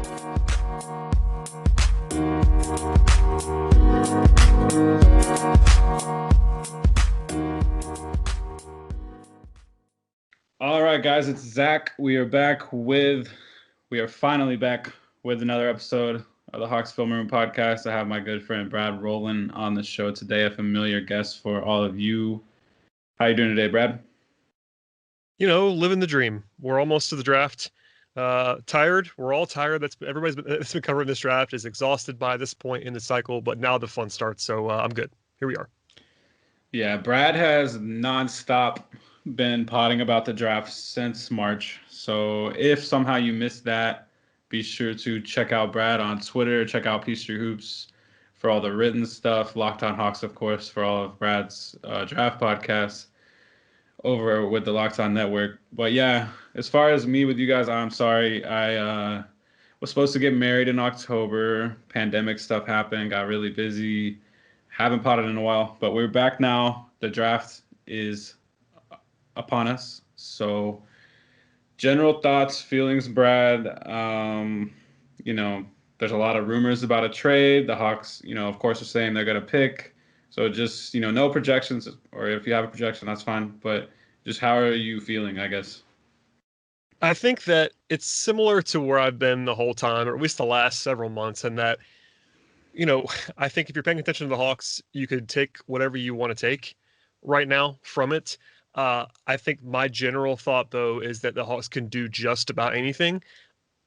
All right, guys, it's Zach. We are finally back with another episode of the Hawks Film Room podcast. I have my good friend Brad Rowland on the show today, a familiar guest for all of you. How you doing today, Brad? You know, living the dream. We're almost to the draft. Tired. We're all tired. That's been covering this draft is exhausted by this point in the cycle, but now the fun starts. So I'm good. Here we are. Yeah, Brad has nonstop been potting about the draft since March. So if somehow you missed that, be sure to check out Brad on Twitter. Check out Peachtree Hoops for all the written stuff. Locked on Hawks, of course, for all of Brad's draft podcasts over with the Locked On Network. But yeah, as far as me with you guys, I'm sorry. I was supposed to get married in October. Pandemic stuff happened. Got really busy. Haven't potted in a while, but we're back now. The draft is upon us. So general thoughts, feelings, Brad. There's a lot of rumors about a trade. The Hawks, of course, are saying they're going to pick. So just, no projections, or if you have a projection, that's fine. But just how are you feeling, I guess? I think that it's similar to where I've been the whole time, or at least the last several months, and that, I think if you're paying attention to the Hawks, you could take whatever you want to take right now from it. I think my general thought, though, is that the Hawks can do just about anything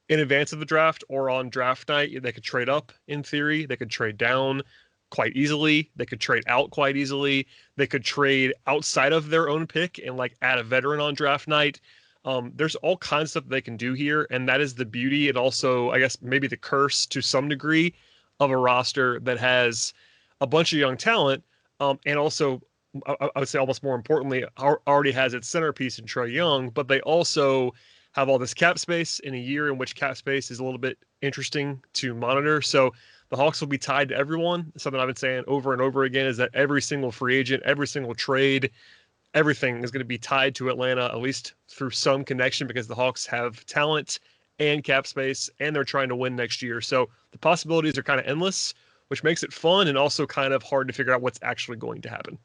in advance of the draft or on draft night. They could trade up in theory. They could trade down quite easily. They could trade out quite easily. They could trade outside of their own pick and add a veteran on draft night. There's all kinds of stuff they can do here, and that is the beauty and also, I guess, maybe the curse to some degree of a roster that has a bunch of young talent, and also, I would say almost more importantly, already has its centerpiece in Trae Young, but they also have all this cap space in a year in which cap space is a little bit interesting to monitor. So the Hawks will be tied to everyone. Something I've been saying over and over again is that every single free agent, every single trade, everything is going to be tied to Atlanta, at least through some connection, because the Hawks have talent and cap space, and they're trying to win next year. So the possibilities are kind of endless, which makes it fun and also kind of hard to figure out what's actually going to happen.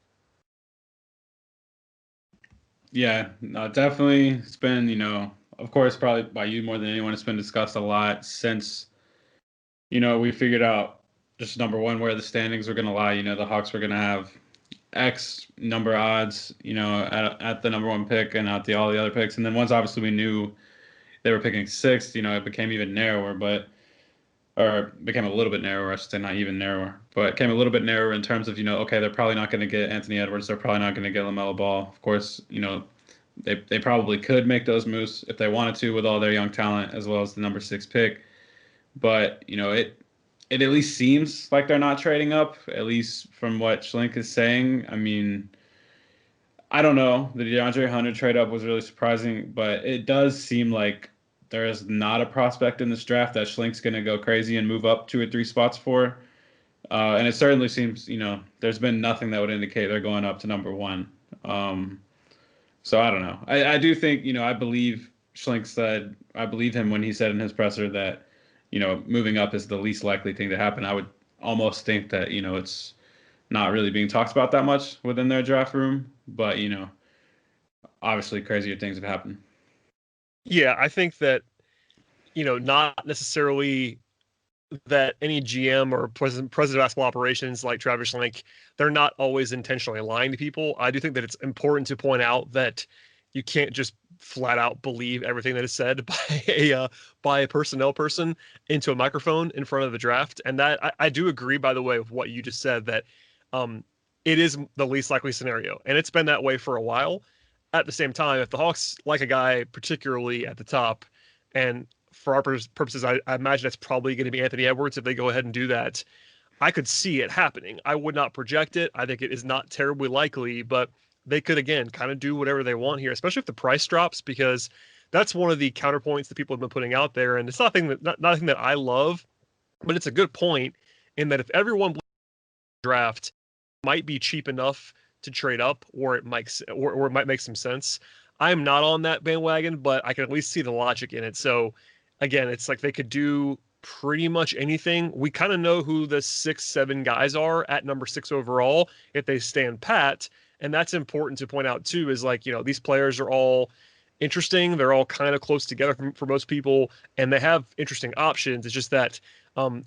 Yeah, no, definitely. It's been, of course, probably by you more than anyone, it's been discussed a lot since, we figured out just number one, where the standings were going to lie. The Hawks were going to have X number odds, at the number one pick and at all the other picks. And then once obviously we knew they were picking sixth, it became even narrower, or became a little bit narrower, I should say, not even narrower, but it came a little bit narrower in terms of, okay, they're probably not going to get Anthony Edwards. They're probably not going to get LaMelo Ball. Of course, they probably could make those moves if they wanted to with all their young talent as well as the number 6 pick. But, it at least seems like they're not trading up, at least from what Schlink is saying. I mean, I don't know. The DeAndre Hunter trade up was really surprising, but it does seem like there is not a prospect in this draft that Schlink's going to go crazy and move up 2 or 3 spots for. And it certainly seems, there's been nothing that would indicate they're going up to number 1. So I don't know. I do think, I believe Schlink said, I believe him when he said in his presser that, moving up is the least likely thing to happen. I would almost think that, it's not really being talked about that much within their draft room, but, obviously crazier things have happened. Yeah, I think that, not necessarily that any GM or president of basketball operations like Travis Schlenk, they're not always intentionally lying to people. I do think that it's important to point out that you can't just flat out believe everything that is said by a personnel person into a microphone in front of the draft. And that I do agree, by the way, with what you just said, that it is the least likely scenario, and it's been that way for a while. At the same time, if the Hawks like a guy particularly at the top, and for our purposes, I imagine it's probably going to be Anthony Edwards if they go ahead and do that, I could see it happening. I would not project it. I think it is not terribly likely, but they could, again, kind of do whatever they want here, especially if the price drops, because that's one of the counterpoints that people have been putting out there. And it's nothing that I love, but it's a good point in that if everyone draft might be cheap enough to trade up, or it might make some sense. I'm not on that bandwagon, but I can at least see the logic in it. So again, it's like they could do pretty much anything. We kind of know who the 6-7 guys are at number 6 overall if they stand pat. And that's important to point out too, is like, these players are all interesting. They're all kind of close together for most people, and they have interesting options. It's just that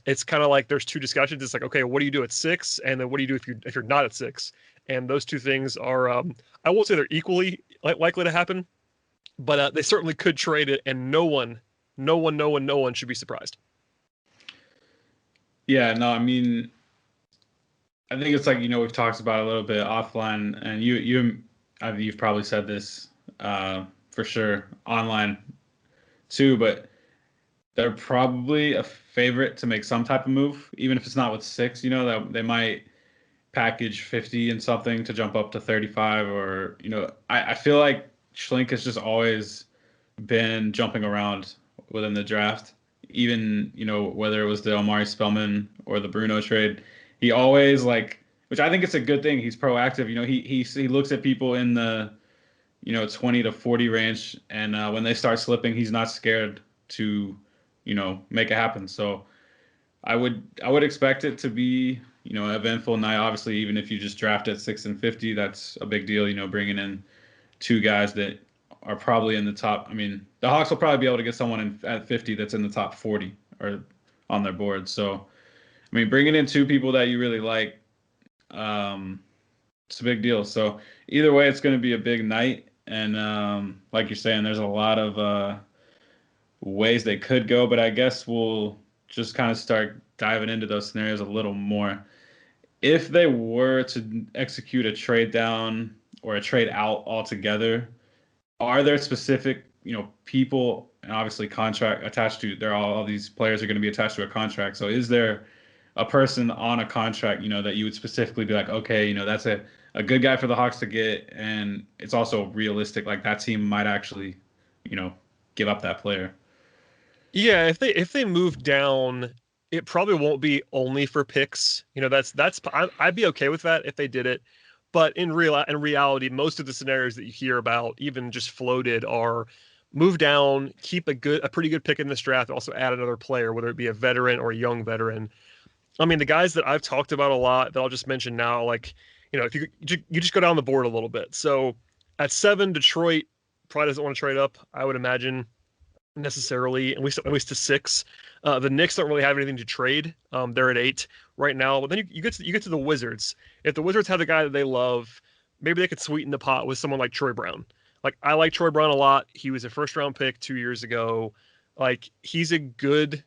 it's kind of like there's two discussions. It's like, okay, what do you do at 6? And then what do you do if you're not at 6? And those two things are, I won't say they're equally likely to happen, but they certainly could trade it, and no one should be surprised. Yeah, no, I mean, I think it's like, we've talked about it a little bit offline, and you've probably said this for sure online too, but they're probably a favorite to make some type of move, even if it's not with 6. That they might package 50 and something to jump up to 35, or I feel like Schlink has just always been jumping around within the draft. Even whether it was the Omari Spellman or the Bruno trade, he always which I think it's a good thing. He's proactive. He looks at people in the 20 to 40 range, and when they start slipping, he's not scared to make it happen. So I would expect it to be an eventful night. Obviously, even if you just draft at 6 and 50, that's a big deal. Bringing in two guys that are probably in the top. I mean, the Hawks will probably be able to get someone at 50 that's in the top 40 or on their board. So, I mean, bringing in two people that you really like, it's a big deal. So either way, it's going to be a big night. And like you're saying, there's a lot of ways they could go, but I guess we'll just kind of start diving into those scenarios a little more. If they were to execute a trade down or a trade out altogether, are there specific, people and obviously contract attached to? All these players are going to be attached to a contract. So is there a person on a contract, that you would specifically be like, okay, that's a good guy for the Hawks to get, and it's also realistic, like that team might actually, give up that player? Yeah, if they move down, it probably won't be only for picks. I'd be okay with that if they did it. But in reality, most of the scenarios that you hear about, even just floated, are move down, keep a pretty good pick in this draft, also add another player, whether it be a veteran or a young veteran. I mean, the guys that I've talked about a lot that I'll just mention now, like, if you just go down the board a little bit. So at 7, Detroit probably doesn't want to trade up, I would imagine, necessarily, at least to 6. The Knicks don't really have anything to trade. They're at 8 right now. But then you get to the Wizards. If the Wizards have the guy that they love, maybe they could sweeten the pot with someone like Troy Brown. Like, I like Troy Brown a lot. He was a first round pick 2 years ago. Like, he's a good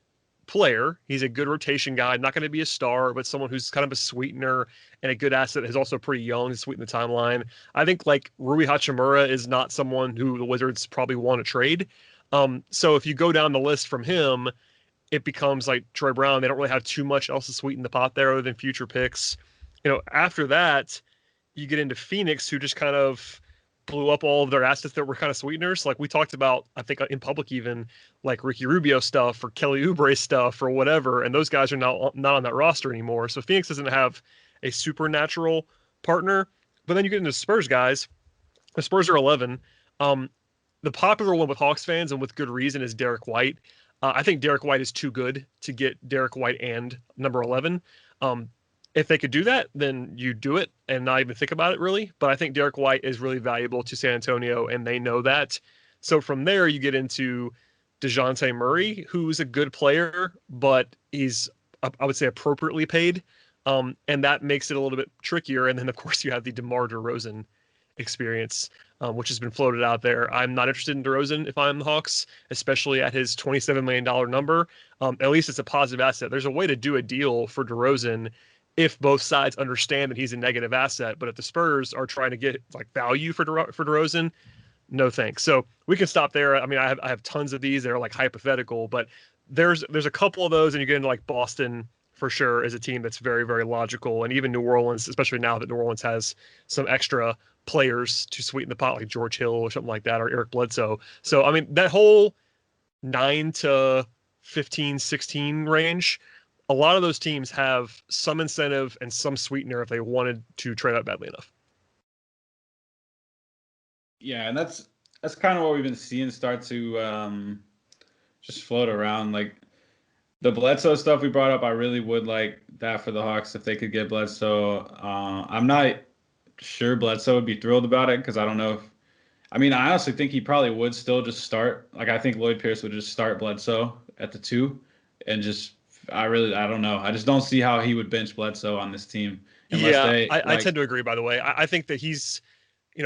player. He's a good rotation guy. Not going to be a star, but someone who's kind of a sweetener and a good asset. Is also pretty young to sweeten the timeline. I think like Rui Hachimura is not someone who the Wizards probably want to trade. So if you go down the list from him, it becomes like Troy Brown. They don't really have too much else to sweeten the pot there other than future picks. After that, you get into Phoenix, who just kind of blew up all of their assets that were kind of sweeteners. Like we talked about, I think in public even, like Ricky Rubio stuff or Kelly Oubre stuff or whatever, and those guys are not on that roster anymore. So Phoenix doesn't have a supernatural partner. But then you get into Spurs guys. The Spurs are 11. The popular one with Hawks fans, and with good reason, is Derek White. I think Derek White is too good to get Derek White and number 11. If they could do that, then you do it and not even think about it really. But I think Derek White is really valuable to San Antonio, and they know that. So from there, you get into DeJounte Murray, who's a good player, but he's, I would say, appropriately paid. And that makes it a little bit trickier. And then, of course, you have the DeMar DeRozan experience, which has been floated out there. I'm not interested in DeRozan if I'm the Hawks, especially at his $27 million number. At least it's a positive asset. There's a way to do a deal for DeRozan if both sides understand that he's a negative asset. But if the Spurs are trying to get like value for DeRozan, no thanks. So we can stop there. I mean, I have tons of these that are like hypothetical, but there's a couple of those, and you get into like Boston for sure is a team that's very, very logical, and even New Orleans, especially now that New Orleans has some extra players to sweeten the pot, like George Hill or something like that, or Eric Bledsoe. So, I mean, that whole 9 to 15, 16 range, a lot of those teams have some incentive and some sweetener if they wanted to trade out badly enough. Yeah, and that's kind of what we've been seeing start to just float around. Like The Bledsoe stuff we brought up, I really would like that for the Hawks if they could get Bledsoe. I'm not sure Bledsoe would be thrilled about it because I don't know if. I mean, I honestly think he probably would still just start. Like, I think Lloyd Pierce would just start Bledsoe at the 2 and just. I don't know. I just don't see how he would bench Bledsoe on this team unless Yeah, they I like. tend to agree, by the way. I think that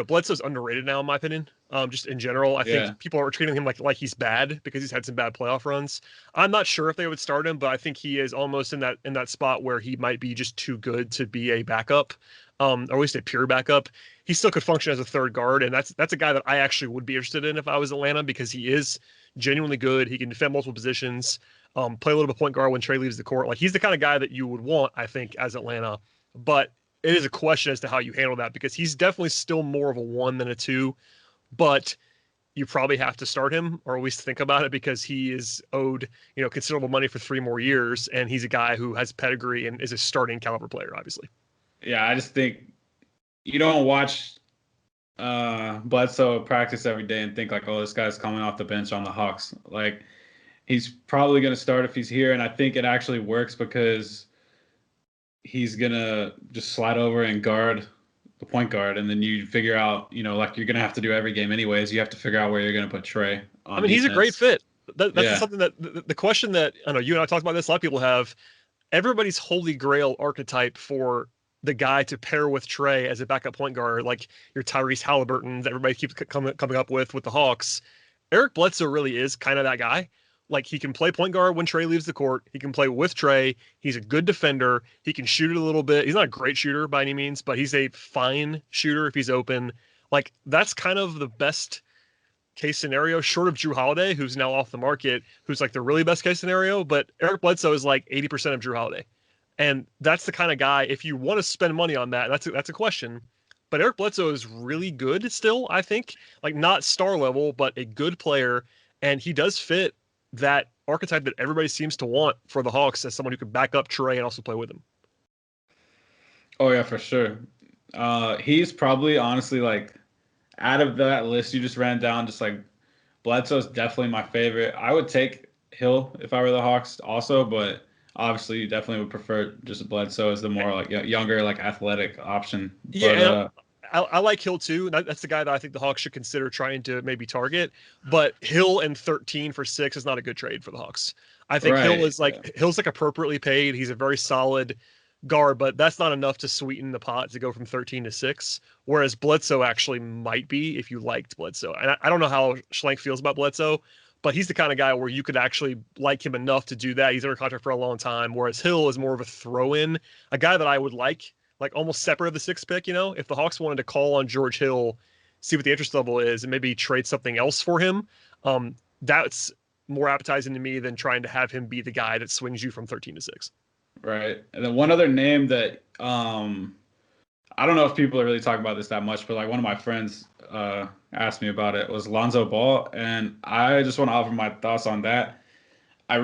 Bledsoe's underrated now, in my opinion. Just in general, I Yeah, think people are treating him like he's bad because he's had some bad playoff runs. I'm not sure if they would start him, but I think he is almost in that spot where he might be just too good to be a backup, or at least a pure backup. He still could function as a third guard, and that's a guy that I actually would be interested in if I was Atlanta because he is genuinely good. He can defend multiple positions, play a little bit point guard when Trey leaves the court. Like he's the kind of guy that you would want, I think, as Atlanta. But it is a question as to how you handle that because he's definitely still more of a 1 than a 2, but you probably have to start him or at least think about it because he is owed, considerable money for 3 more years. And he's a guy who has pedigree and is a starting caliber player, obviously. yeah. I just think you don't watch Bledsoe practice every day and think like, oh, this guy's coming off the bench on the Hawks. Like he's probably going to start if he's here, and I think it actually works because he's gonna just slide over and guard the point guard, and then you figure out, like you're gonna have to do every game anyways. You have to figure out where you're gonna put Trey I on mean, he's a great defense. fit. That's Yeah, something that the question that I know you and I talked about this. A lot of people have everybody's holy grail archetype for the guy to pair with Trey as a backup point guard, like your Tyrese Halliburton that everybody keeps coming up with the Hawks. Eric Bledsoe really is kind of that guy. Like he can play point guard when Trey leaves the court. He can play with Trey. He's a good defender. He can shoot it a little bit. He's not a great shooter by any means, but he's a fine shooter if he's open. Like that's kind of the best case scenario, short of Drew Holiday, who's now off the market, who's like the really best case scenario. But Eric Bledsoe is like 80% of Drew Holiday. And that's the kind of guy, if you want to spend money on that, that's a question. But Eric Bledsoe is really good still, I think. Like not star level, but a good player. And he does fit that archetype that everybody seems to want for the Hawks as someone who could back up Trey and also play with him. oh yeah, for sure. He's probably honestly like out of that list you just ran down, just like Bledsoe's definitely my favorite. I would take Hill if I were the Hawks also, but obviously you definitely would prefer just Bledsoe as the more like younger, like athletic option. Yeah, But and I like Hill too. That's the guy that I think the Hawks should consider trying to maybe target. But Hill and 13 for 6 is not a good trade for the Hawks. I think right, yeah. Hill's like appropriately paid. He's a very solid guard, but that's not enough to sweeten the pot to go from 13 to 6. Whereas Bledsoe actually might be if you liked Bledsoe. And I don't know how Schlenk feels about Bledsoe, but he's the kind of guy where you could actually like him enough to do that. He's under contract for a long time. Whereas Hill is more of a throw-in, a guy that I would like almost separate of the 6th pick. If the Hawks wanted to call on George Hill, see what the interest level is, and maybe trade something else for him, that's more appetizing to me than trying to have him be the guy that swings you from 13 to 6. Right. And then one other name that I don't know if people are really talking about this that much, but like one of my friends asked me about it was Lonzo Ball, and I just want to offer my thoughts on that. I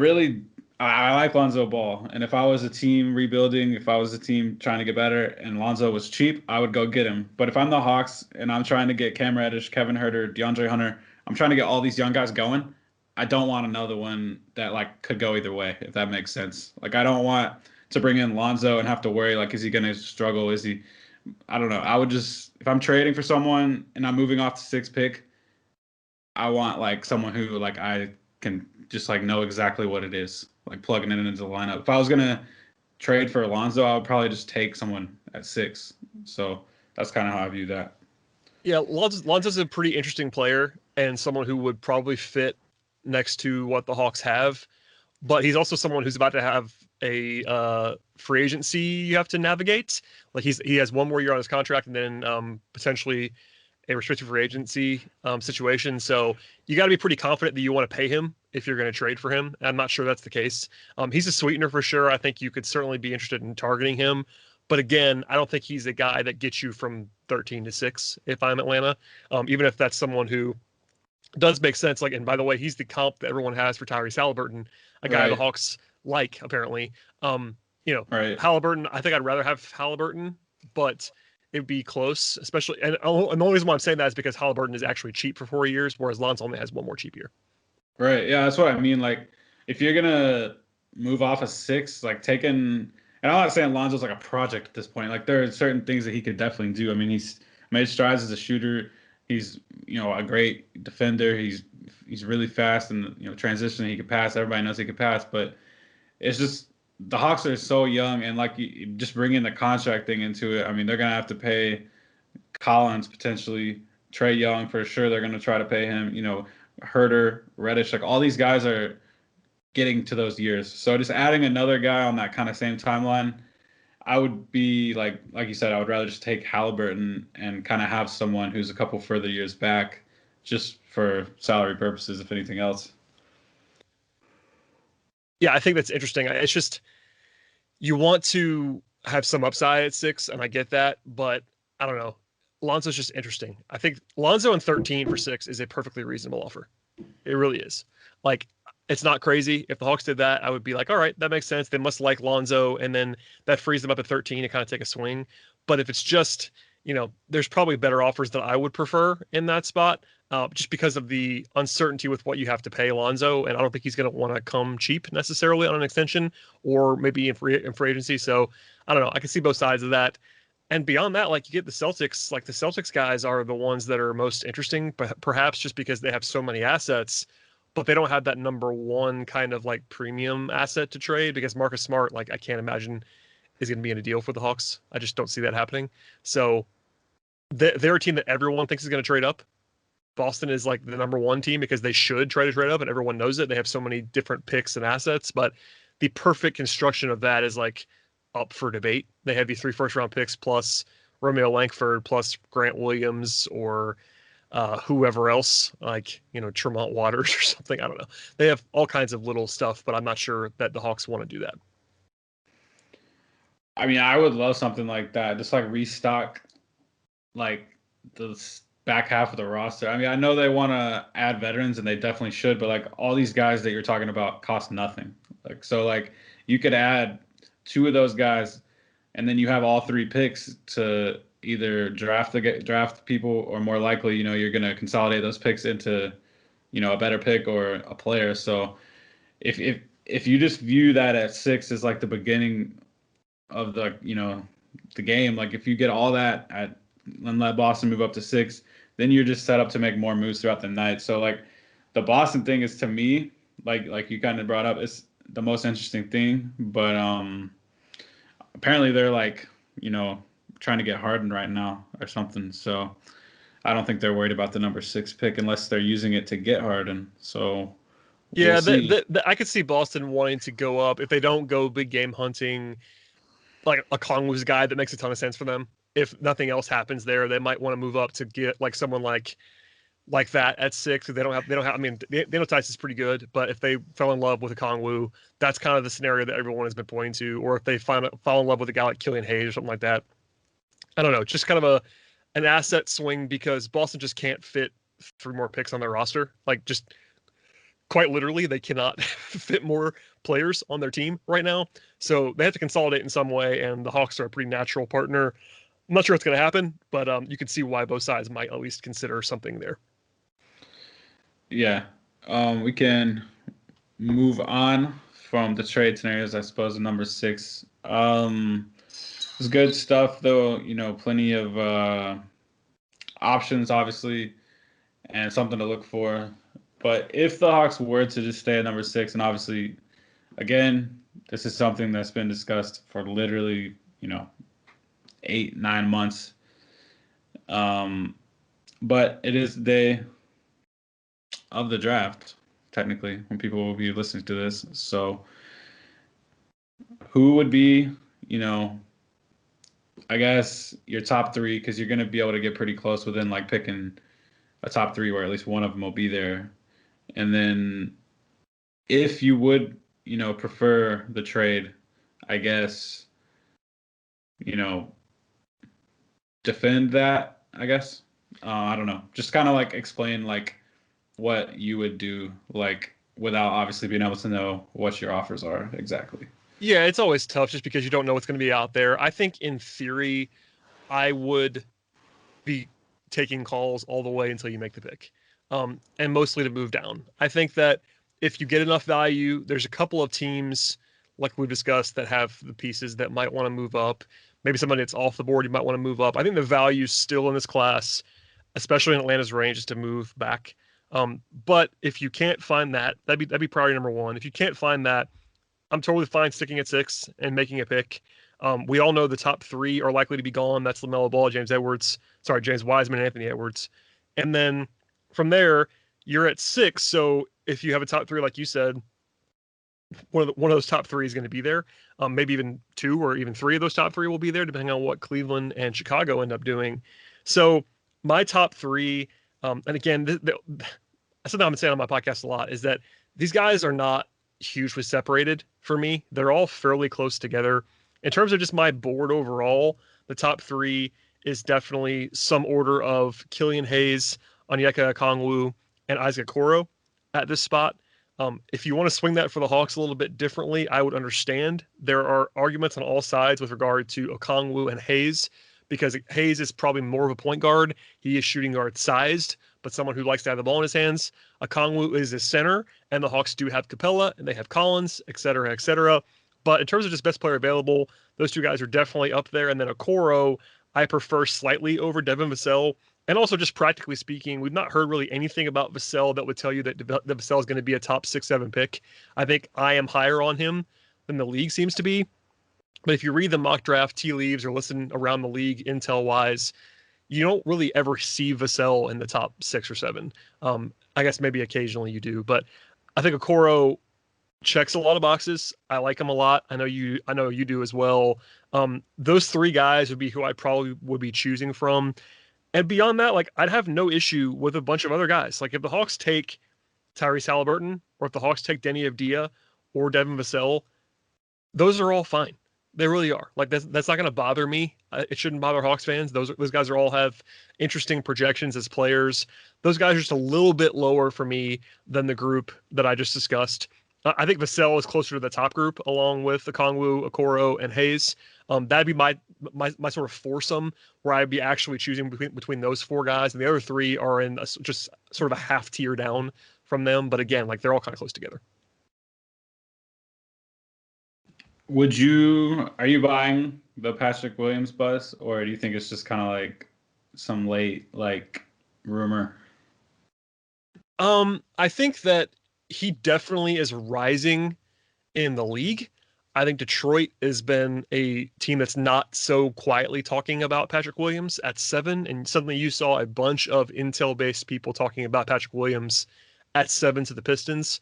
like Lonzo Ball, and if I was a team rebuilding, if I was a team trying to get better, and Lonzo was cheap, I would go get him. But if I'm the Hawks and I'm trying to get Cam Reddish, Kevin Huerter, DeAndre Hunter, I'm trying to get all these young guys going. I don't want another one that like could go either way, if that makes sense. Like I don't want to bring in Lonzo and have to worry like is he going to struggle? Is he? I don't know. I would just if I'm trading for someone and I'm moving off the 6th pick, I want like someone who like I can just like know exactly what it is, like plugging it into the lineup. If I was gonna trade for Alonzo, I would probably just take someone at 6. So that's kind of how I view that. Yeah, Lonzo's a pretty interesting player and someone who would probably fit next to what the Hawks have. But he's also someone who's about to have a free agency you have to navigate. Like he has 1 more year on his contract and then potentially a restricted free agency situation. So you got to be pretty confident that you want to pay him if you're going to trade for him. I'm not sure that's the case. He's a sweetener for sure. I think you could certainly be interested in targeting him. But again, I don't think he's a guy that gets you from 13 to 6 if I'm Atlanta, even if that's someone who does make sense. Like, and by the way, he's the comp that everyone has for Tyrese Halliburton, a guy the Right. Hawks like, apparently. Right. Halliburton, I think I'd rather have Halliburton, but it'd be close, especially. And the only reason why I'm saying that is because Halliburton is actually cheap for 4 years, whereas Lonzo only has 1 more cheap year. Right. Yeah, that's what I mean. Like, if you're gonna move off a 6, like taking. And I'm not saying Lonzo's like a project at this point. Like there are certain things that he could definitely do. I mean, he's made strides as a shooter. He's a great defender. He's really fast and transition. He could pass. Everybody knows he could pass, but it's just the Hawks are so young, and like you just bringing the contract thing into it. I mean, they're gonna have to pay Collins potentially, Trey Young for sure. They're gonna try to pay him. Herter, Reddish, like all these guys are getting to those years. So just adding another guy on that kind of same timeline, I would be like you said, I would rather just take Halliburton and kind of have someone who's a couple further years back, just for salary purposes, if anything else. Yeah, I think that's interesting. It's just you want to have some upside at 6, and I get that, but I don't know. Lonzo's just interesting. I think Lonzo and 13 for 6 is a perfectly reasonable offer. It really is. Like, it's not crazy. If the Hawks did that, I would be like, all right, that makes sense. They must like Lonzo, and then that frees them up at 13 to kind of take a swing. But if it's just, there's probably better offers that I would prefer in that spot, just because of the uncertainty with what you have to pay Lonzo, and I don't think he's going to want to come cheap necessarily on an extension or maybe in free agency. So I don't know. I can see both sides of that. And beyond that, like you get the Celtics, like the Celtics guys are the ones that are most interesting, perhaps just because they have so many assets, but they don't have that number one kind of like premium asset to trade because Marcus Smart, like I can't imagine is going to be in a deal for the Hawks. I just don't see that happening. So they're a team that everyone thinks is going to trade up. Boston is like the number one team because they should try to trade up and everyone knows it. They have so many different picks and assets, but the perfect construction of that is like up for debate. They have these 3 first-round picks plus Romeo Langford plus Grant Williams or whoever else, like, Tremont Waters or something. I don't know. They have all kinds of little stuff, but I'm not sure that the Hawks want to do that. I mean, I would love something like that. Just like restock like the back half of the roster. I mean, I know they want to add veterans and they definitely should, but like all these guys that you're talking about cost nothing. Like you could add 2 of those guys and then you have all 3 picks to either draft people or more likely, you're going to consolidate those picks into, a better pick or a player. So if you just view that at 6 as like the beginning of the game, like if you get all that and let Boston move up to 6, then you're just set up to make more moves throughout the night. So like the Boston thing is to me, like you kind of brought up, it's the most interesting thing. But apparently they're like, trying to get Harden right now or something. So I don't think they're worried about the number 6 pick unless they're using it to get Harden. So yeah, we'll I could see Boston wanting to go up if they don't go big game hunting. Like a Kongwu's guy that makes a ton of sense for them. If nothing else happens there, they might want to move up to get like someone like that at 6. They don't have. I mean, Daniel Tice is pretty good, but if they fell in love with a Kongwu, that's kind of the scenario that everyone has been pointing to. Or if they fall in love with a guy like Killian Hayes or something like that. I don't know, just kind of an asset swing because Boston just can't fit 3 more picks on their roster. Like just quite literally, they cannot fit more players on their team right now. So they have to consolidate in some way, and the Hawks are a pretty natural partner. I'm not sure what's going to happen, but you can see why both sides might at least consider something there. Yeah. We can move on from the trade scenarios, I suppose, number 6. It's good stuff, though. Plenty of options, obviously, and something to look for. But if the Hawks were to just stay at number 6, and obviously, again, this is something that's been discussed for literally, 8-9 months. But it is the day of the draft, technically, when people will be listening to this. So who would be, I guess your top 3, because you're going to be able to get pretty close within like picking a top 3 where at least one of them will be there. And then if you would, prefer the trade, I guess, defend that, I guess. I don't know. Just kind of like explain like what you would do, like without obviously being able to know what your offers are exactly. Yeah, it's always tough just because you don't know what's going to be out there. I think in theory, I would be taking calls all the way until you make the pick, and mostly to move down. I think that if you get enough value, there's a couple of teams like we've discussed, that have the pieces that might want to move up. Maybe somebody that's off the board you might want to move up. I think the value still in this class, especially in Atlanta's range, is to move back. But if you can't find that, that'd be priority number one. If you can't find that, I'm totally fine sticking at 6 and making a pick. We all know the top 3 are likely to be gone. That's LaMelo Ball, James Wiseman, and Anthony Edwards. And then from there, you're at 6. So if you have a top 3, like you said, one of those top 3 is going to be there. Maybe even 2 or even 3 of those top 3 will be there, depending on what Cleveland and Chicago end up doing. So my top 3, and again, something I'm saying on my podcast a lot is that these guys are not hugely separated for me. They're all fairly close together. In terms of just my board overall, the top 3 is definitely some order of Killian Hayes, Onyeka Okongwu, and Isaac Okoro at this spot. If you want to swing that for the Hawks a little bit differently, I would understand. There are arguments on all sides with regard to Okongwu and Hayes, because Hayes is probably more of a point guard. He is shooting guard sized, but someone who likes to have the ball in his hands. Okongwu is a center, and the Hawks do have Capella, and they have Collins, et cetera, et cetera. But in terms of just best player available, those 2 guys are definitely up there. And then Okoro, I prefer slightly over Devin Vassell. And also, just practically speaking, we've not heard really anything about Vassell that would tell you that Vassell is going to be a top 6-7 pick. I think I am higher on him than the league seems to be. But if you read the mock draft tea leaves or listen around the league intel-wise, you don't really ever see Vassell in the top 6 or 7. I guess maybe occasionally you do. But I think Okoro checks a lot of boxes. I like him a lot. I know you do as well. Those 3 guys would be who I probably would be choosing from. And beyond that, like, I'd have no issue with a bunch of other guys. Like, if the Hawks take Tyrese Halliburton, or if the Hawks take Deni Avdija or Devin Vassell, those are all fine. They really are. Like, that's not going to bother me. It shouldn't bother Hawks fans. Those guys all have interesting projections as players. Those guys are just a little bit lower for me than the group that I just discussed. I think Vassell is closer to the top group, along with Okongwu, Okoro, and Hayes. That'd be my sort of foursome, where I'd be actually choosing between those 4 guys, and the other 3 are in just sort of a half tier down from them. But again, like, they're all kind of close together. Are you buying the Patrick Williams bus, or do you think it's just kind of like some late, like, rumor? I think that he definitely is rising in the league. I think Detroit has been a team that's not so quietly talking about Patrick Williams at 7, and suddenly you saw a bunch of intel-based people talking about Patrick Williams at 7 to the Pistons,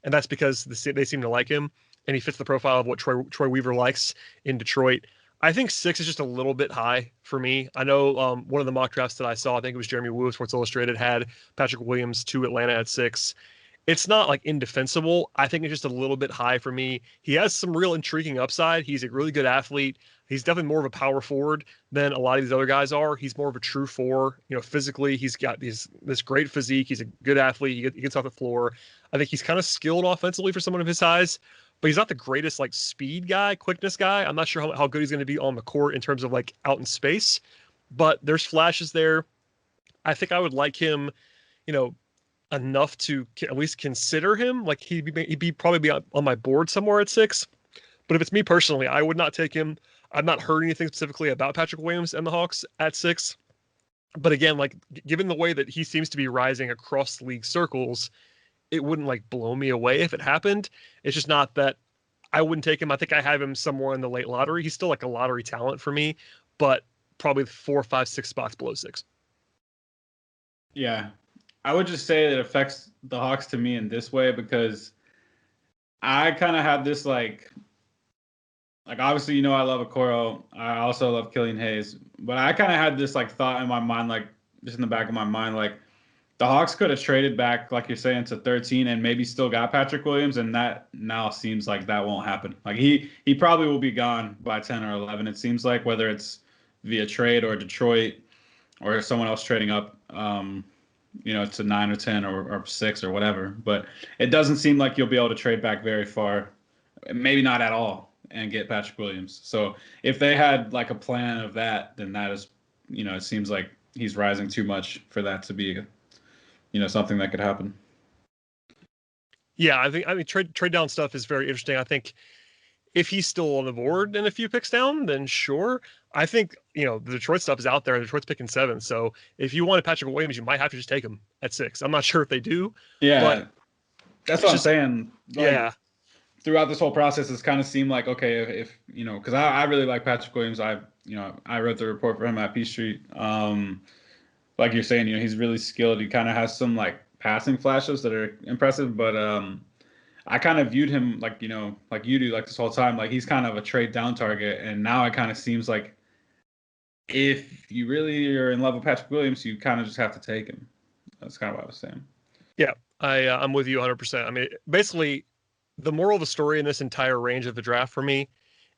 and that's because they seem to like him, and he fits the profile of what Troy Weaver likes in Detroit. I think 6 is just a little bit high for me. I know one of the mock drafts that I saw, I think it was Jeremy Wu of Sports Illustrated, had Patrick Williams to Atlanta at 6. It's not like indefensible. I think it's just a little bit high for me. He has some real intriguing upside. He's a really good athlete. He's definitely more of a power forward than a lot of these other guys are. He's more of a true 4. Physically, he's got this great physique. He's a good athlete. He gets off the floor. I think he's kind of skilled offensively for someone of his size, but he's not the greatest like speed guy, quickness guy. I'm not sure how good he's going to be on the court in terms of like out in space, but there's flashes there. I think I would like him, enough to at least consider him. Like he'd probably be on my board somewhere at 6. But if it's me personally, I would not take him. I've not heard anything specifically about Patrick Williams and the Hawks at 6. But again, like given the way that he seems to be rising across league circles, it wouldn't like blow me away if it happened. It's just not that I wouldn't take him. I think I have him somewhere in the late lottery. He's still like a lottery talent for me, but probably 4, 5, 6 spots below 6. Yeah. I would just say it affects the Hawks to me in this way, because I kind of have this like obviously, I love Okoro. I also love Killian Hayes, but I kind of had this like thought in my mind, like just in the back of my mind, like the Hawks could have traded back, like you're saying, to 13 and maybe still got Patrick Williams, and that now seems like that won't happen. Like he probably will be gone by 10 or 11. It seems like, whether it's via trade or Detroit or someone else trading up. To 9 or 10 or 6 or whatever. But it doesn't seem like you'll be able to trade back very far, maybe not at all, and get Patrick Williams. So if they had like a plan of that, then that is, it seems like he's rising too much for that to be, something that could happen. Yeah, I mean trade down stuff is very interesting. I think If he's still on the board and a few picks down, then sure. I think, the Detroit stuff is out there. Detroit's picking 7. So if you wanted Patrick Williams, you might have to just take him at 6. I'm not sure if they do. Yeah, but that's what I'm saying. Like, yeah. Throughout this whole process, it's kind of seemed like, okay, if because I really like Patrick Williams. I wrote the report for him at Peachtree. Like you're saying, he's really skilled. He kind of has some like passing flashes that are impressive, but I kind of viewed him like like you do, like this whole time, like he's kind of a trade down target, and now it kind of seems like if you really are in love with Patrick Williams, you kind of just have to take him. That's kind of what I was saying. Yeah, I'm with you 100%. I mean, basically, the moral of the story in this entire range of the draft for me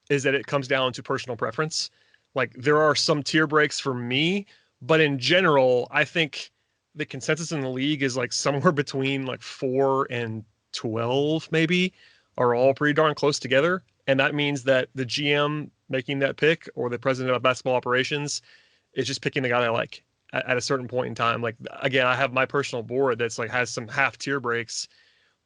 is that it comes down to personal preference. Like, there are some tier breaks for me, but in general, I think the consensus in the league is like somewhere between like 4 and 12, maybe, are all pretty darn close together. And that means that the GM making that pick or the president of basketball operations is just picking the guy they like at a certain point in time. Like, again, I have my personal board that's like has some half tier breaks,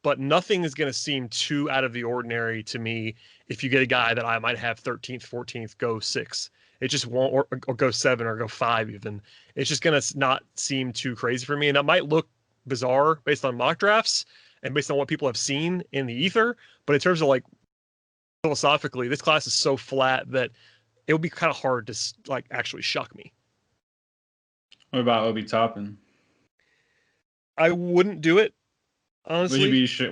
but nothing is going to seem too out of the ordinary to me if you get a guy that I might have 13th, 14th, go 6. It just won't, or go 7 or go 5 even. It's just going to not seem too crazy for me. And that might look bizarre based on mock drafts and based on what people have seen in the ether. But in terms of like philosophically, this class is so flat that it would be kind of hard to like actually shock me. What about Obi Toppin? I wouldn't do it. Honestly,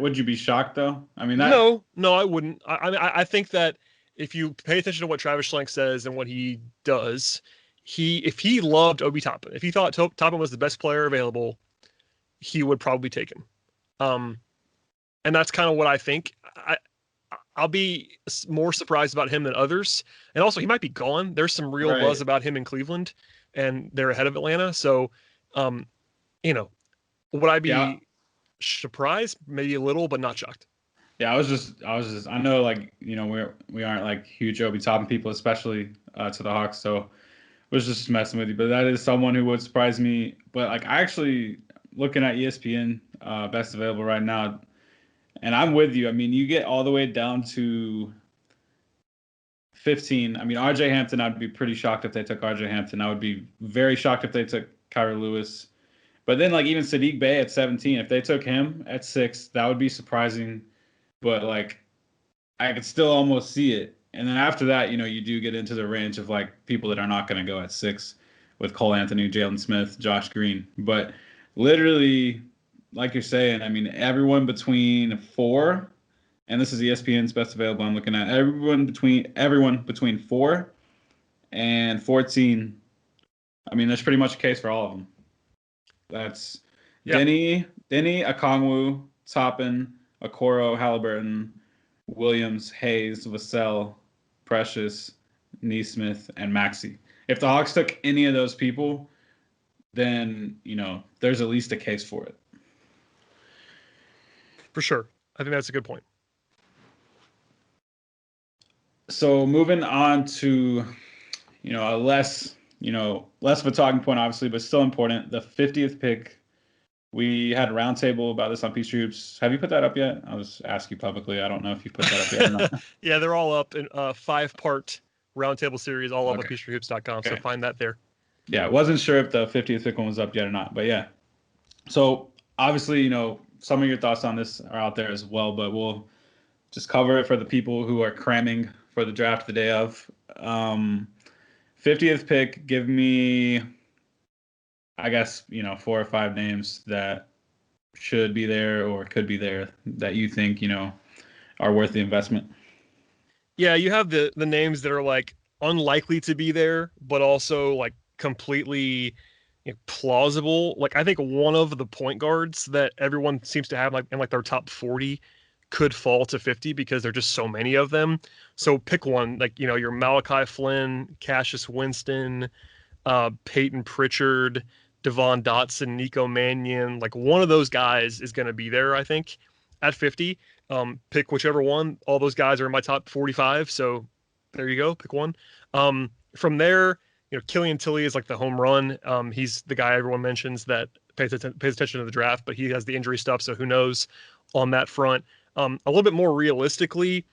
would you be shocked though? I mean, no, I wouldn't. I think that if you pay attention to what Travis Schlenk says and what he does, if he loved Obi Toppin, if he thought Toppin was the best player available, he would probably take him. And that's kind of what I think. I'll be more surprised about him than others. And also, he might be gone. There's some real buzz about him in Cleveland, and they're ahead of Atlanta. So, would I be surprised? Maybe a little, but not shocked. Yeah, I was just, I know, like, we aren't like huge Obi Toppin people, especially to the Hawks. So, was just messing with you. But that is someone who would surprise me. But like, I actually looking at ESPN best available right now. And I'm with you. I mean, you get all the way down to 15. I mean, RJ Hampton, I'd be pretty shocked if they took RJ Hampton. I would be very shocked if they took Kyra Lewis. But then, like, even Sadiq Bey at 17, if they took him at 6, that would be surprising. But, like, I could still almost see it. And then after that, you do get into the range of, like, people that are not going to go at 6 with Cole Anthony, Jalen Smith, Josh Green. But literally, like you're saying, I mean, everyone between 4, and this is ESPN's best available. I'm looking at everyone between 4 and 14. I mean, there's pretty much a case for all of them. That's Denny, Okongwu, Toppin, Okoro, Halliburton, Williams, Hayes, Vassell, Precious, Neesmith, and Maxey. If the Hawks took any of those people, then, there's at least a case for it. For sure. I think that's a good point. So moving on to, a less of a talking point, obviously, but still important. The 50th pick. We had a roundtable about this on Peachtree Hoops. Have you put that up yet? I'll just ask you publicly. I don't know if you put that up yet or not. Yeah, they're all up in a 5-part roundtable series, all up at peachtreehoops.com. Okay. So find that there. Yeah, wasn't sure if the 50th pick one was up yet or not, but yeah. So obviously, some of your thoughts on this are out there as well, but we'll just cover it for the people who are cramming for the draft the day of. 50th pick, give me, I guess, 4 or 5 names that should be there or could be there that you think, are worth the investment. Yeah, you have the names that are like unlikely to be there, but also like completely plausible. Like, I think one of the point guards that everyone seems to have like in like their top 40 could fall to 50 because there are just so many of them. So pick one, like, your Malachi Flynn, Cassius Winston, Peyton Pritchard, Devon Dotson, Nico Mannion. Like, one of those guys is going to be there, I think, at 50. Pick whichever one. All those guys are in my top 45. So there you go. Pick one. From there, Killian Tilly is like the home run. He's the guy everyone mentions that pays attention to the draft, but he has the injury stuff, so who knows on that front. A little bit more realistically,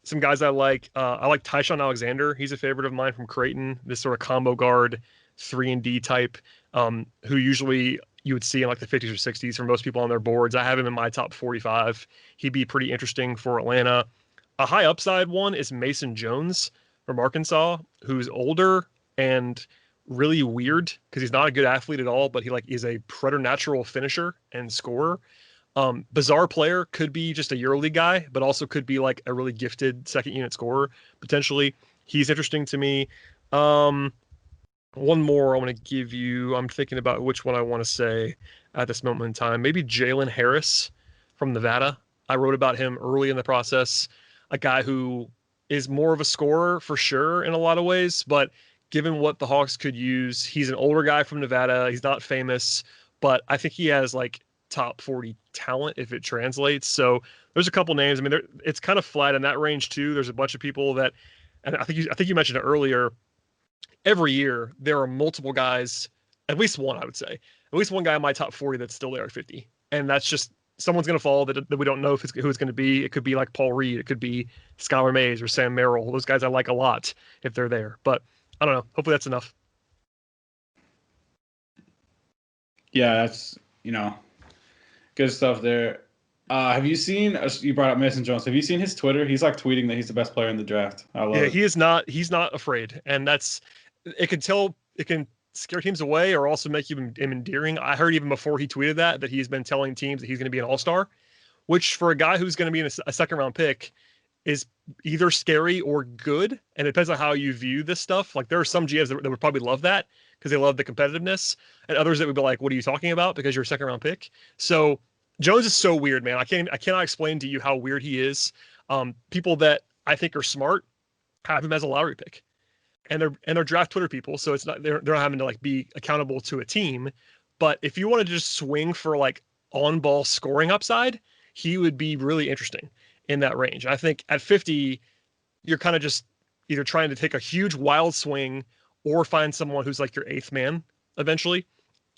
Some guys I like Tyshawn Alexander. He's a favorite of mine from Creighton. This sort of combo guard, 3-and-D type, who usually you would see in like the 50s or 60s for most people on their boards. I have him in my top 45. He'd be pretty interesting for Atlanta. A high upside one is Mason Jones from Arkansas, who's older and really weird because he's not a good athlete at all, but he like is a preternatural finisher and scorer. Bizarre player, could be just a EuroLeague guy, but also could be like a really gifted second unit scorer potentially. He's interesting to me. One more I want to give you. I'm thinking about which one I want to say at this moment in time. Maybe Jalen Harris from Nevada. I wrote about him early in the process. A guy who is more of a scorer for sure in a lot of ways, but given what the Hawks could use, he's an older guy from Nevada. He's not famous, but I think he has like top 40 talent if it translates. So there's a couple names. I mean, it's kind of flat in that range too. There's a bunch of people that, and I think you mentioned it earlier. Every year there are multiple guys, at least one, I would say, at least one guy in my top 40 that's still there at 50, and that's just someone's going to fall that we don't know who it's going to be. It could be like Paul Reed, it could be Skylar Mays or Sam Merrill. Those guys I like a lot if they're there, but I don't know. Hopefully that's enough. Yeah, that's good stuff there. Have you seen? You brought up Mason Jones. Have you seen his Twitter? He's like tweeting that he's the best player in the draft. I love it. He is not. He's not afraid, and it can scare teams away or also make him endearing. I heard even before he tweeted that he's been telling teams that he's going to be an all-star, which for a guy who's going to be in a second-round pick is either scary or good, and it depends on how you view this stuff. Like there are some GMs that would probably love that because they love the competitiveness, and others that would be like, "What are you talking about?" Because you're a second-round pick. So Jones is so weird, man. I cannot explain to you how weird he is. People that I think are smart have him as a lottery pick, and they're draft Twitter people, so it's not they're not having to like be accountable to a team. But if you want to just swing for like on-ball scoring upside, he would be really interesting in that range. I think at 50, you're kind of just either trying to take a huge wild swing or find someone who's like your eighth man eventually,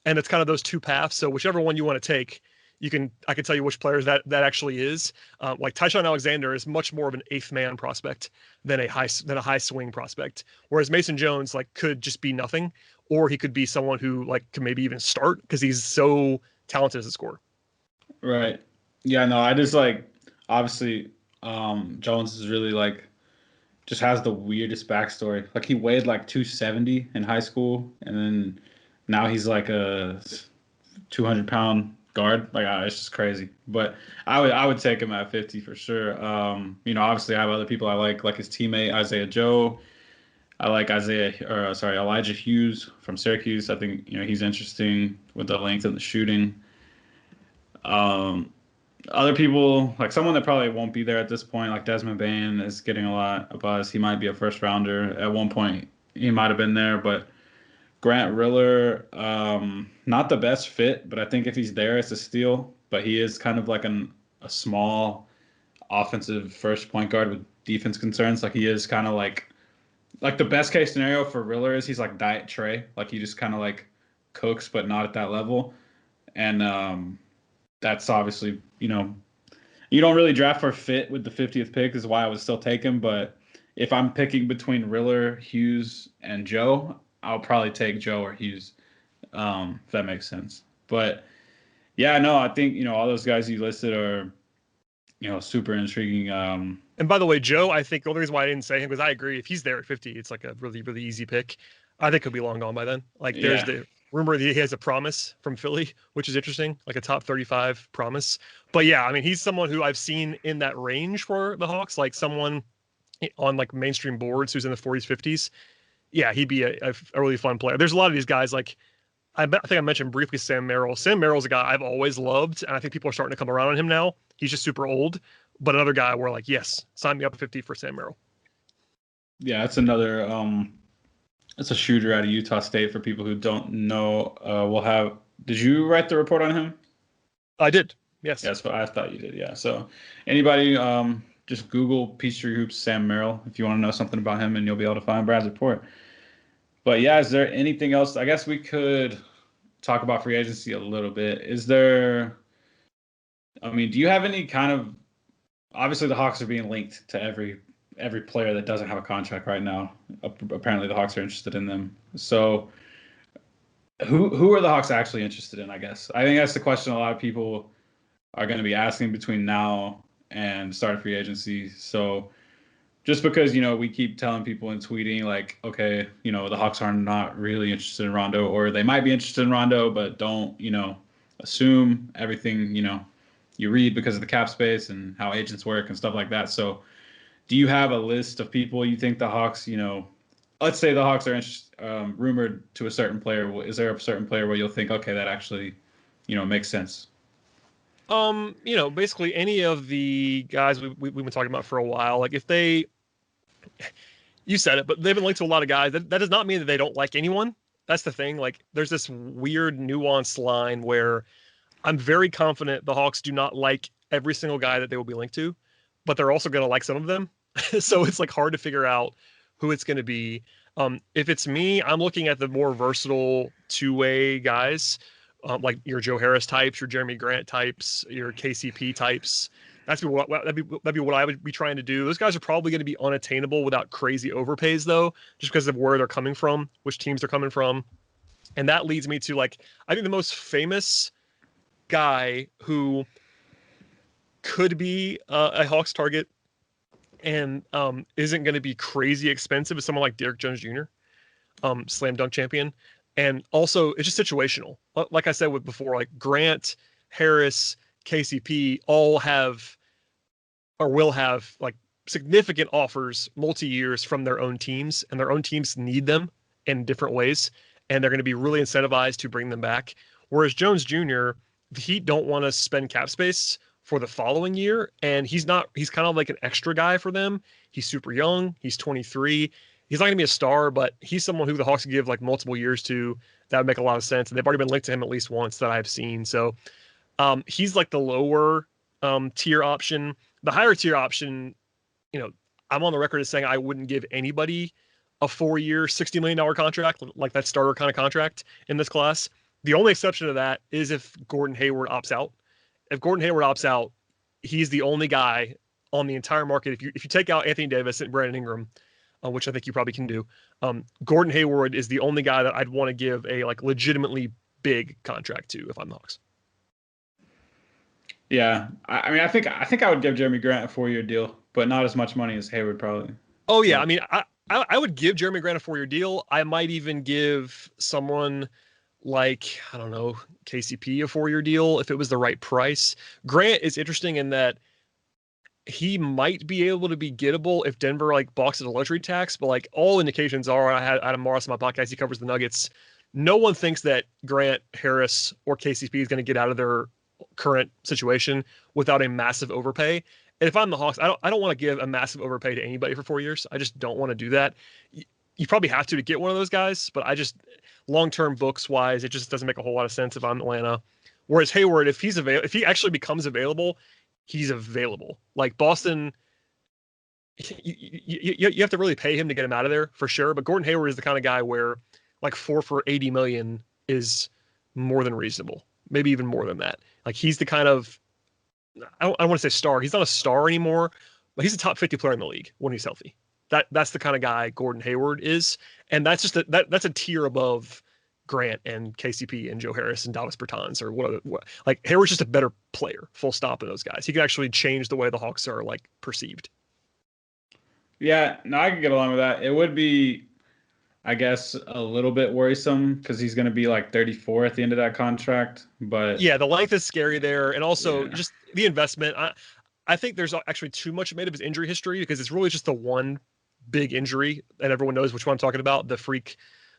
and it's kind of those two paths. So whichever one you want to take. I can tell you which players that actually is. Like Tyshawn Alexander is much more of an eighth man prospect than a high swing prospect. Whereas Mason Jones like could just be nothing, or he could be someone who like could maybe even start because he's so talented as a scorer. Right. Yeah. No. I just like obviously Jones is really like just has the weirdest backstory. Like he weighed like 270 in high school, and then now he's like a 200-pound guard. Like it's just crazy. But I would take him at 50 for sure. Obviously I have other people I like his teammate Isaiah Joe. I like Elijah Hughes from Syracuse. I think he's interesting with the length and the shooting. Other people, like someone that probably won't be there at this point, like Desmond Bane is getting a lot of buzz. He might be a first rounder. At one point he might have been there, but Grant Riller, not the best fit, but I think if he's there, it's a steal. But he is kind of like a small offensive first point guard with defense concerns. Like he is kind of like the best case scenario for Riller is he's like Diet Trey. Like he just kind of like cooks, but not at that level. And that's obviously, you don't really draft for fit with the 50th pick is why I would still take him. But if I'm picking between Riller, Hughes, and Joe, I'll probably take Joe or Hughes, if that makes sense. But yeah, no, I think all those guys you listed are super intriguing. And by the way, Joe, I think the only reason why I didn't say him because I agree if he's there at 50, it's like a really really easy pick. I think he'll be long gone by then. Like there's the rumor that he has a promise from Philly, which is interesting, like a top 35 promise. But yeah, I mean he's someone who I've seen in that range for the Hawks, like someone on like mainstream boards who's in the 40s 50s. Yeah, he'd be a really fun player. There's a lot of these guys, like I think I mentioned briefly Sam Merrill. Sam Merrill's a guy I've always loved, and I think people are starting to come around on him now. He's just super old, but another guy where like, yes, sign me up at 50 for Sam Merrill. Yeah, that's another. It's a shooter out of Utah State for people who don't know. Did you write the report on him? I did. Yes. Yeah, so I thought you did. Yeah. So anybody, just Google Peachtree Hoops Sam Merrill if you want to know something about him, and you'll be able to find Brad's report. But yeah, is there anything else? I guess we could talk about free agency a little bit. Do you have any kind of, obviously the Hawks are being linked to every every player that doesn't have a contract right now. Apparently, the Hawks are interested in them. So, who are the Hawks actually interested in? I guess I think that's the question a lot of people are going to be asking between now and start of free agency. So, just because we keep telling people and tweeting like, okay, the Hawks are not really interested in Rondo, or they might be interested in Rondo, but don't assume everything you read because of the cap space and how agents work and stuff like that. So, do you have a list of people you think the Hawks, let's say the Hawks are rumored to a certain player. Is there a certain player where you'll think, okay, that actually, makes sense? Basically any of the guys we've been talking about for a while, like if they, you said it, but they've been linked to a lot of guys. That does not mean that they don't like anyone. That's the thing. Like there's this weird nuanced line where I'm very confident the Hawks do not like every single guy that they will be linked to, but they're also going to like some of them. So it's like hard to figure out who it's going to be. If it's me, I'm looking at the more versatile two-way guys, like your Joe Harris types, your Jeremy Grant types, your KCP types. That'd be what I would be trying to do. Those guys are probably going to be unattainable without crazy overpays, though, just because of where they're coming from, which teams they're coming from. And that leads me to I think the most famous guy who could be a Hawks target and isn't going to be crazy expensive is someone like Derrick Jones Jr., slam dunk champion. And also, it's just situational. Like I said before, like Grant, Harris, KCP all have or will have like significant offers multi-years from their own teams, and their own teams need them in different ways, and they're going to be really incentivized to bring them back. Whereas Jones Jr., the Heat don't want to spend cap space for the following year, and he's kind of like an extra guy for them. He's super young. He's 23. He's not going to be a star, but he's someone who the Hawks could give like multiple years to. That would make a lot of sense, and they've already been linked to him at least once that I've seen. So he's like the lower tier option. The higher tier option, I'm on the record as saying I wouldn't give anybody a 4-year, $60 million contract, like that starter kind of contract in this class. The only exception to that is if Gordon Hayward opts out. If Gordon Hayward opts out, he's the only guy on the entire market. If you take out Anthony Davis and Brandon Ingram, which I think you probably can do, Gordon Hayward is the only guy that I'd want to give a like legitimately big contract to if I'm the Hawks. Yeah, I mean, I think I would give Jeremy Grant a 4-year deal, but not as much money as Hayward probably. Oh yeah, I mean, I would give Jeremy Grant a 4-year deal. I might even give someone like, I don't know, KCP a 4-year deal if it was the right price. Grant is interesting in that he might be able to be gettable if Denver like balks at a luxury tax, but like all indications are, I had Adam Morris on my podcast, he covers the Nuggets. No one thinks that Grant, Harris, or KCP is going to get out of their current situation without a massive overpay. And if I'm the Hawks, I don't want to give a massive overpay to anybody for 4 years. I just don't want to do that. You probably have to get one of those guys, but I just long-term books wise, it just doesn't make a whole lot of sense if I'm Atlanta. Whereas Hayward, if he actually becomes available, he's available. Like Boston, you have to really pay him to get him out of there for sure. But Gordon Hayward is the kind of guy where like 4 for $80 million is more than reasonable. Maybe even more than that. Like he's the kind of, I don't want to say star. He's not a star anymore, but he's a top 50 player in the league when he's healthy. That's the kind of guy Gordon Hayward is, and that's just that's a tier above Grant and KCP and Joe Harris and Davis Bertans or what. Like Hayward's just a better player. Full stop. Than those guys. He can actually change the way the Hawks are like perceived. Yeah, no, I could get along with that. It would be, I guess, a little bit worrisome because he's going to be like 34 at the end of that contract. But yeah, the length is scary there, and also just the investment. I think there's actually too much made of his injury history because it's really just the one big injury, and everyone knows which one I'm talking about, the freak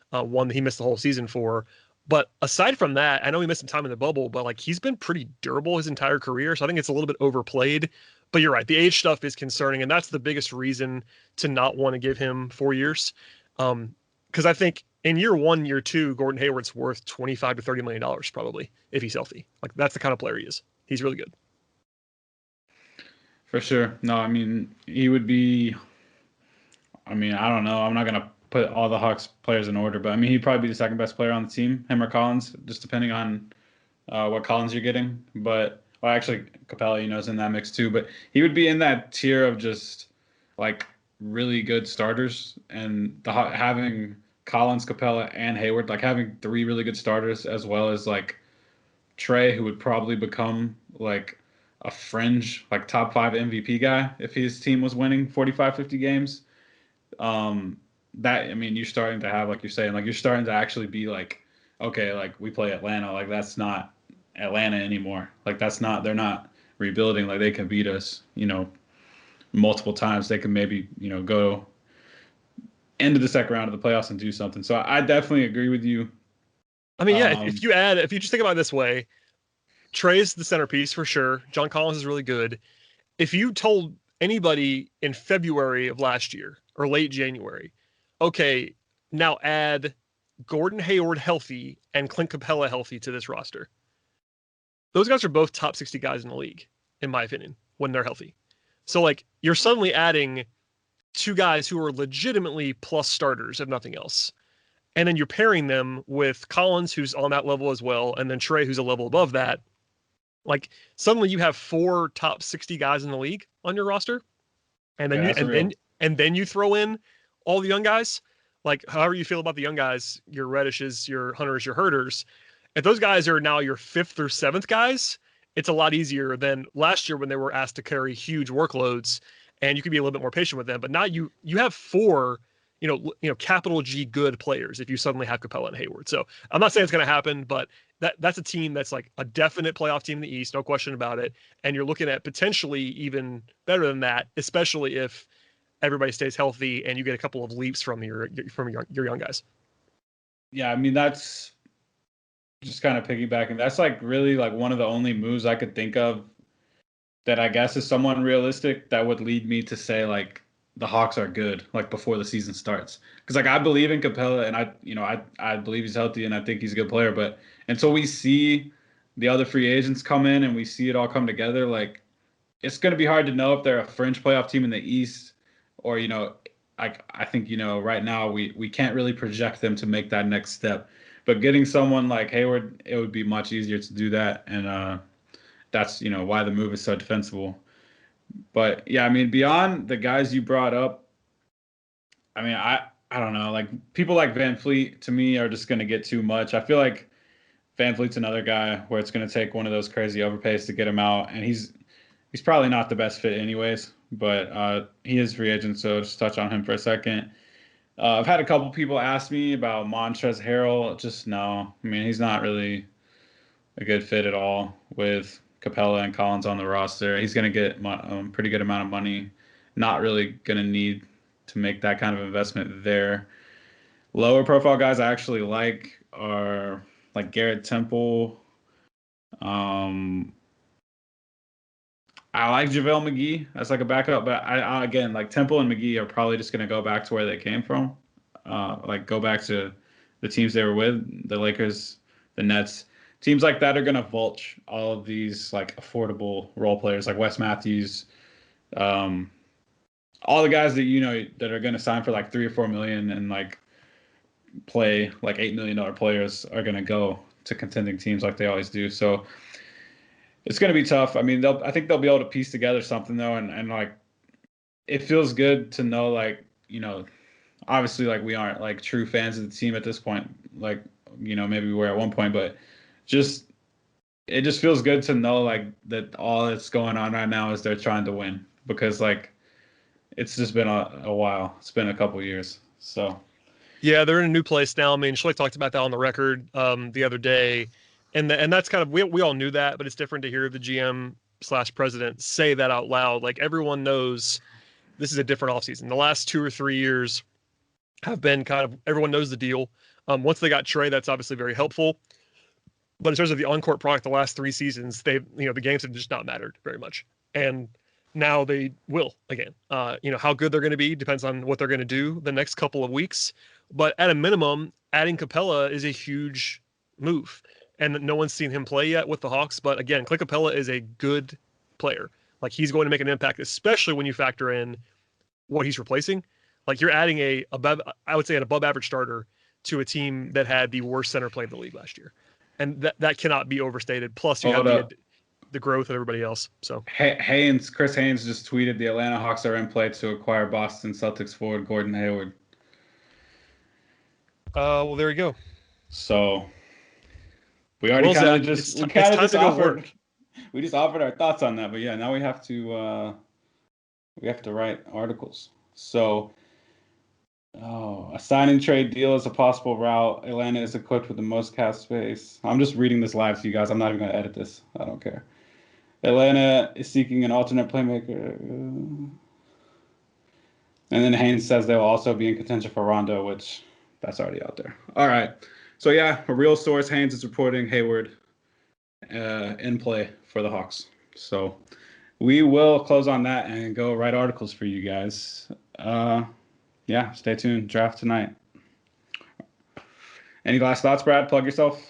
one that he missed the whole season for. But aside from that, I know he missed some time in the bubble, but like he's been pretty durable his entire career, so I think it's a little bit overplayed. But you're right, the age stuff is concerning, and that's the biggest reason to not want to give him 4 years. Because I think in year 1, year 2, Gordon Hayward's worth $25 to $30 million probably if he's healthy. Like that's the kind of player he is. He's really good. For sure. No, I mean, he would be, I mean, I don't know. I'm not going to put all the Hawks players in order, but I mean, he'd probably be the second best player on the team, him or Collins, just depending on what Collins you're getting. But, well, actually, Capella, is in that mix too. But he would be in that tier of just like really good starters, and having Collins, Capella, and Hayward, like having three really good starters, as well as like Trey, who would probably become like a fringe, like top five MVP guy if his team was winning 45, 50 games. Um, that, I mean, you're starting to have, like you're saying, like you're starting to actually be like, okay, like we play Atlanta, like that's not Atlanta anymore. Like that's not, they're not rebuilding. Like they can beat us, multiple times. They can maybe, go into the second round of the playoffs and do something. So I definitely agree with you. I mean, yeah, if you just think about it this way, Trey's the centerpiece for sure. John Collins is really good. If you told anybody in February of last year or late January, okay, now add Gordon Hayward healthy and Clint Capella healthy to this roster, those guys are both top 60 guys in the league, in my opinion, when they're healthy. So, like, you're suddenly adding two guys who are legitimately plus starters, if nothing else. And then you're pairing them with Collins, who's on that level as well, and then Trey, who's a level above that. Like, suddenly you have four top 60 guys in the league on your roster. And then then you throw in all the young guys. Like, however you feel about the young guys, your Reddishes, your Hunters, your Herders. If those guys are now your fifth or seventh guys, it's a lot easier than last year when they were asked to carry huge workloads, and you can be a little bit more patient with them. But now you have four, capital G good players if you suddenly have Capella and Hayward. So I'm not saying it's going to happen, but that's a team that's like a definite playoff team in the East, no question about it. And you're looking at potentially even better than that, especially if everybody stays healthy and you get a couple of leaps from your young guys. Yeah, I mean that's just kind of piggybacking. That's like really like one of the only moves I could think of that I guess is somewhat realistic that would lead me to say like the Hawks are good like before the season starts. Because like I believe in Capella and I believe he's healthy and I think he's a good player. But until we see the other free agents come in and we see it all come together, like it's going to be hard to know if they're a fringe playoff team in the East or I think right now we can't really project them to make that next step. But getting someone like Hayward, it would be much easier to do that, and that's why the move is so defensible. But yeah, I mean, beyond the guys you brought up, I mean, I don't know, like people like Van Fleet to me are just gonna get too much. I feel like Van Fleet's another guy where it's gonna take one of those crazy overpays to get him out, and he's probably not the best fit anyways. But he is free agent, so just touch on him for a second. I've had a couple people ask me about Montrezl Harrell. Just no. I mean, he's not really a good fit at all with Capella and Collins on the roster. He's going to get pretty good amount of money. Not really going to need to make that kind of investment there. Lower profile guys I actually like are like Garrett Temple. I like JaVale McGee as like a backup, but I again like Temple and McGee are probably just going to go back to where they came from, like go back to the teams they were with, the Lakers, the Nets. Teams like that are going to vulture all of these like affordable role players like Wes Matthews, all the guys that that are going to sign for like 3 or 4 million and like play like $8 million players are going to go to contending teams like they always do. So it's going to be tough. I mean, I think they'll be able to piece together something though, and like it feels good to know like obviously like we aren't like true fans of the team at this point, like maybe we were at one point, but it just feels good to know like that all that's going on right now is they're trying to win because like it's just been a while. It's been a couple of years, so. Yeah, they're in a new place now. I mean, Schlick talked about that on the record the other day, and that's kind of we all knew that, but it's different to hear the GM/president say that out loud. Like everyone knows this is a different offseason. The last 2 or 3 years have been kind of everyone knows the deal. Once they got Trey, that's obviously very helpful. But in terms of the on-court product, the last 3 seasons, the games have just not mattered very much, and now they will again. How good they're going to be depends on what they're going to do the next couple of weeks. But at a minimum, adding Capella is a huge move. And no one's seen him play yet with the Hawks. But again, Clint Capella is a good player. Like he's going to make an impact, especially when you factor in what he's replacing. Like you're adding an above average starter to a team that had the worst center play in the league last year. And that cannot be overstated. Plus you have the growth of everybody else. So Chris Haynes just tweeted the Atlanta Hawks are in play to acquire Boston Celtics forward Gordon Hayward. Well, there you go. So we already kind of just offered. We just offered our thoughts on that, but yeah, now we have to write articles. So, a signing trade deal is a possible route. Atlanta is equipped with the most cap space. I'm just reading this live to you guys. I'm not even going to edit this. I don't care. Atlanta is seeking an alternate playmaker. And then Haynes says they will also be in contention for Rondo, which that's already out there. All right. So, yeah, a real source, Haynes, is reporting Hayward in play for the Hawks. So we will close on that and go write articles for you guys. Yeah, stay tuned. Draft tonight. Any last thoughts, Brad? Plug yourself.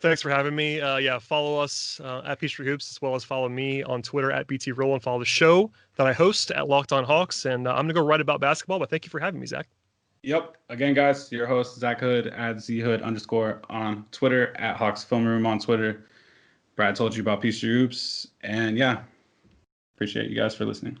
Thanks for having me. Yeah, follow us at Peachtree Hoops, as well as follow me on Twitter at BT Roll, and follow the show that I host at Locked On Hawks. And I'm going to go write about basketball, but thank you for having me, Zach. Yep. Again, guys, your host, Zach Hood, at ZHood_ on Twitter, at Hawks Film Room on Twitter. Brad told you about Peachtree Hoops. And yeah, appreciate you guys for listening.